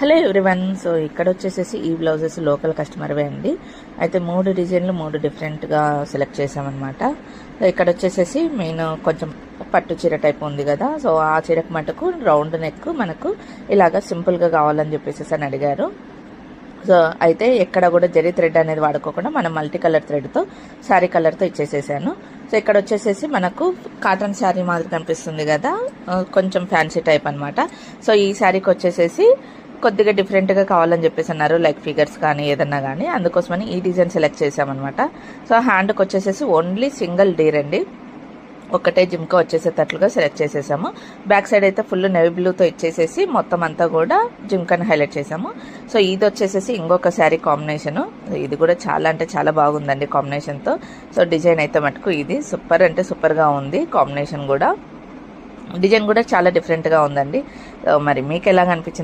Hello everyone. So ఇక్కడ వచ్చేసేసి ఈ బ్లౌజెస్ లోకల్ కస్టమర్వే అండి. అయితే 3 డిజైన్లు 3 డిఫరెంట్గా సెలెక్ట్ చేసామన్నమాట. ఇక్కడ వచ్చేసేసి మెయిన్ కొంచెం పట్టు చీర టైప్ ఉంది కదా, సో ఆ చీరకు మటుకు రౌండ్ నెక్ మనకు ఇలాగా సింపుల్గా కావాలని చెప్పేసి అని అడిగారు. సో అయితే ఎక్కడ కూడా జరీ థ్రెడ్ అనేది వాడుకోకుండా మనం మల్టీ కలర్ థ్రెడ్తో శారీ కలర్తో ఇచ్చేసేసాను. సో ఇక్కడ వచ్చేసేసి మనకు కాటన్ శారీ మాదిరి కనిపిస్తుంది కదా, కొంచెం ఫ్యాన్సీ టైప్ అనమాట. సో ఈ శారీకి వచ్చేసేసి కొద్దిగా డిఫరెంట్గా కావాలని చెప్పేసి అన్నారు, లైక్ ఫిగర్స్ కానీ ఏదన్నా కానీ, అందుకోసమని ఈ డిజైన్ సెలెక్ట్ చేసామన్నమాట. సో హ్యాండ్కి వచ్చేసేసి ఓన్లీ సింగిల్ డీర్ అండి, ఒకటే జిమ్కా వచ్చేసేటట్లుగా సెలెక్ట్ చేసేసాము. బ్యాక్ సైడ్ అయితే ఫుల్ నెవీ బ్లూతో ఇచ్చేసేసి మొత్తం అంతా కూడా జిమ్కాని హైలైట్ చేసాము. సో ఇది వచ్చేసేసి ఇంకొక శారీ కాంబినేషను, ఇది కూడా చాలా అంటే చాలా బాగుందండి కాంబినేషన్తో. సో డిజైన్ అయితే మటుకు ఇది సూపర్ అంటే సూపర్గా ఉంది, కాంబినేషన్ కూడా డిజైన్ కూడా చాలా డిఫరెంట్గా ఉందండి. మరి మీకు ఎలా అనిపించింది